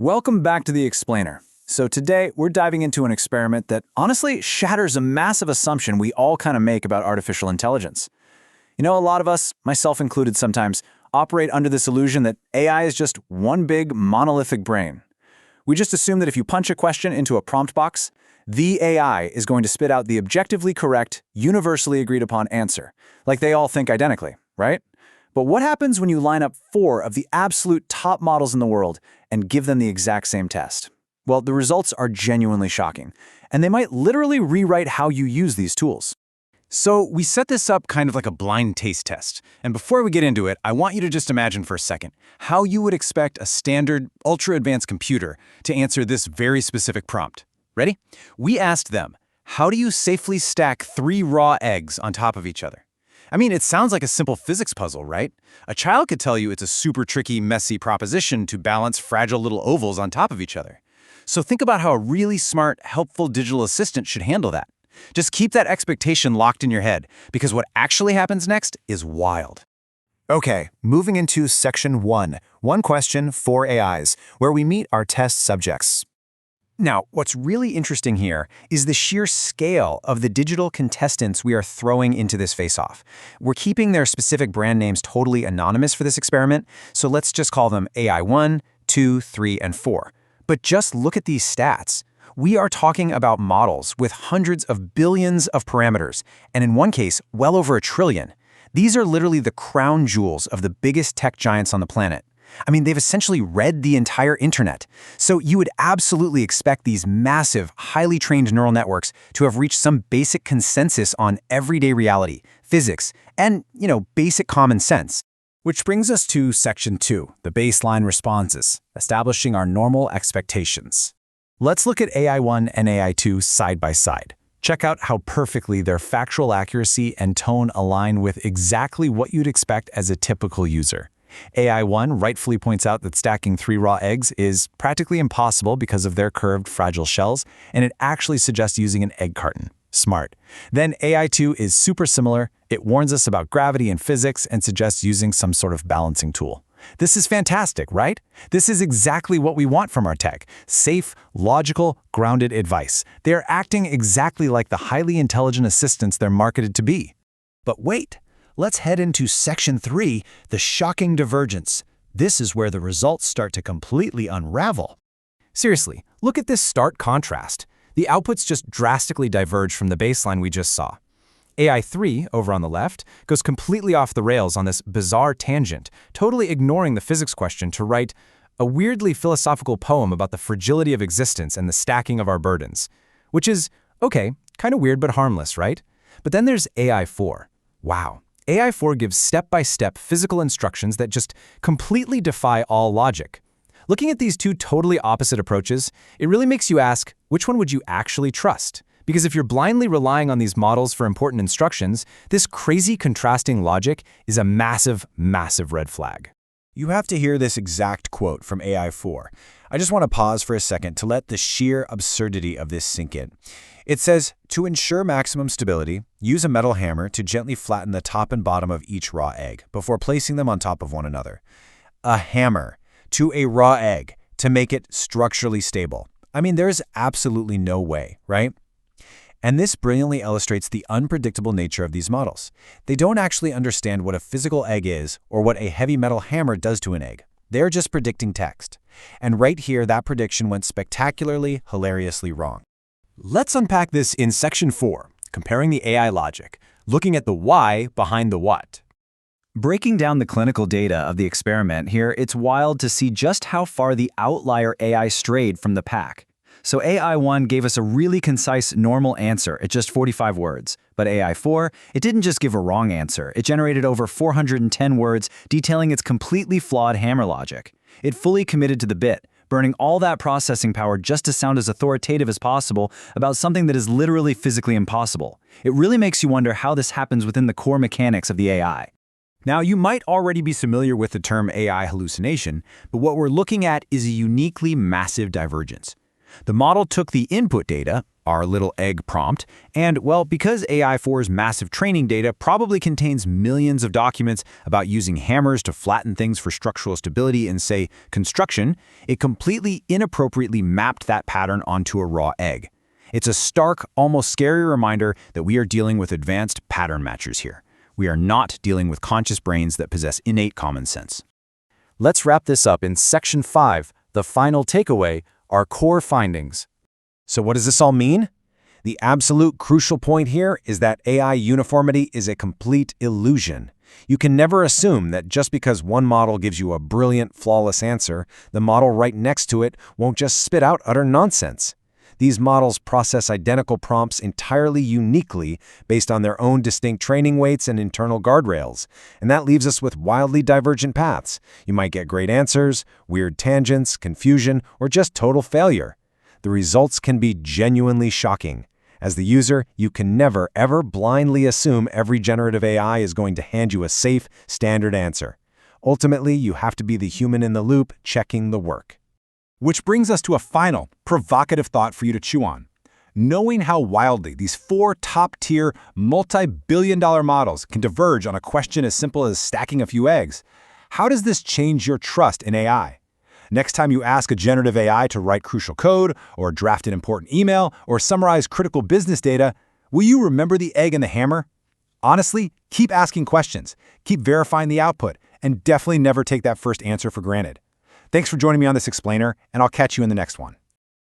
Welcome back to The Explainer. So today, we're diving into an experiment that honestly shatters a massive assumption we all kind of make about artificial intelligence. You know, a lot of us, myself included sometimes, operate under this illusion that AI is just one big monolithic brain. We just assume that if you punch a question into a prompt box, the AI is going to spit out the objectively correct, universally agreed upon answer, like they all think identically, right? But what happens when you line up 4 of the absolute top models in the world and give them the exact same test? Well, the results are genuinely shocking, and they might literally rewrite how you use these tools. So we set this up kind of like a blind taste test. And before we get into it, I want you to just imagine for a second how you would expect a standard, ultra-advanced computer to answer this very specific prompt. Ready? We asked them, how do you safely stack 3 raw eggs on top of each other? I mean, it sounds like a simple physics puzzle, right? A child could tell you it's a super tricky, messy proposition to balance fragile little ovals on top of each other. So think about how a really smart, helpful digital assistant should handle that. Just keep that expectation locked in your head, because what actually happens next is wild. Okay, moving into section 1, one question, 4 AIs, where we meet our test subjects. Now, what's really interesting here is the sheer scale of the digital contestants we are throwing into this face-off. We're keeping their specific brand names totally anonymous for this experiment, so let's just call them AI 1, 2, 3, and 4. But just look at these stats. We are talking about models with hundreds of billions of parameters, and in one case, well over 1 trillion. These are literally the crown jewels of the biggest tech giants on the planet. I mean, they've essentially read the entire internet. So you would absolutely expect these massive, highly trained neural networks to have reached some basic consensus on everyday reality, physics, and, basic common sense. Which brings us to section 2, the baseline responses, establishing our normal expectations. Let's look at AI 1 and AI 2 side by side. Check out how perfectly their factual accuracy and tone align with exactly what you'd expect as a typical user. AI 1 rightfully points out that stacking 3 raw eggs is practically impossible because of their curved, fragile shells, and it actually suggests using an egg carton. Smart. Then AI 2 is super similar. It warns us about gravity and physics and suggests using some sort of balancing tool. This is fantastic, right? This is exactly what we want from our tech. Safe, logical, grounded advice. They're acting exactly like the highly intelligent assistants they're marketed to be. But wait. Let's head into section 3, the shocking divergence. This is where the results start to completely unravel. Seriously, look at this stark contrast. The outputs just drastically diverge from the baseline we just saw. AI 3, over on the left, goes completely off the rails on this bizarre tangent, totally ignoring the physics question to write a weirdly philosophical poem about the fragility of existence and the stacking of our burdens. Which is, okay, kind of weird but harmless, right? But then there's AI 4. Wow. AI 4 gives step-by-step physical instructions that just completely defy all logic. Looking at these two totally opposite approaches, it really makes you ask, which one would you actually trust? Because if you're blindly relying on these models for important instructions, this crazy contrasting logic is a massive, massive red flag. You have to hear this exact quote from AI 4. I just want to pause for a second to let the sheer absurdity of this sink in. It says, to ensure maximum stability, use a metal hammer to gently flatten the top and bottom of each raw egg before placing them on top of one another. A hammer to a raw egg to make it structurally stable. I mean, there's absolutely no way, right? And this brilliantly illustrates the unpredictable nature of these models. They don't actually understand what a physical egg is or what a heavy metal hammer does to an egg. They're just predicting text. And right here, that prediction went spectacularly, hilariously wrong. Let's unpack this in section 4, comparing the AI logic, looking at the why behind the what. Breaking down the clinical data of the experiment here, it's wild to see just how far the outlier AI strayed from the pack. So AI 1 gave us a really concise, normal answer at just 45 words. But AI 4, it didn't just give a wrong answer. It generated over 410 words detailing its completely flawed hammer logic. It fully committed to the bit, burning all that processing power just to sound as authoritative as possible about something that is literally physically impossible. It really makes you wonder how this happens within the core mechanics of the AI. Now, you might already be familiar with the term AI hallucination, but what we're looking at is a uniquely massive divergence. The model took the input data, our little egg prompt. And, well, because AI4's massive training data probably contains millions of documents about using hammers to flatten things for structural stability in, say, construction, it completely inappropriately mapped that pattern onto a raw egg. It's a stark, almost scary reminder that we are dealing with advanced pattern matchers here. We are not dealing with conscious brains that possess innate common sense. Let's wrap this up in Section 5, the final takeaway, our core findings. So what does this all mean? The absolute crucial point here is that AI uniformity is a complete illusion. You can never assume that just because one model gives you a brilliant, flawless answer, the model right next to it won't just spit out utter nonsense. These models process identical prompts entirely uniquely based on their own distinct training weights and internal guardrails, and that leaves us with wildly divergent paths. You might get great answers, weird tangents, confusion, or just total failure. The results can be genuinely shocking. As the user, you can never, ever blindly assume every generative AI is going to hand you a safe, standard answer. Ultimately, you have to be the human in the loop checking the work. Which brings us to a final, provocative thought for you to chew on. Knowing how wildly these 4 top-tier, multi-billion-dollar models can diverge on a question as simple as stacking a few eggs, how does this change your trust in AI? Next time you ask a generative AI to write crucial code, or draft an important email, or summarize critical business data, will you remember the egg and the hammer? Honestly, keep asking questions, keep verifying the output, and definitely never take that first answer for granted. Thanks for joining me on this explainer, and I'll catch you in the next one.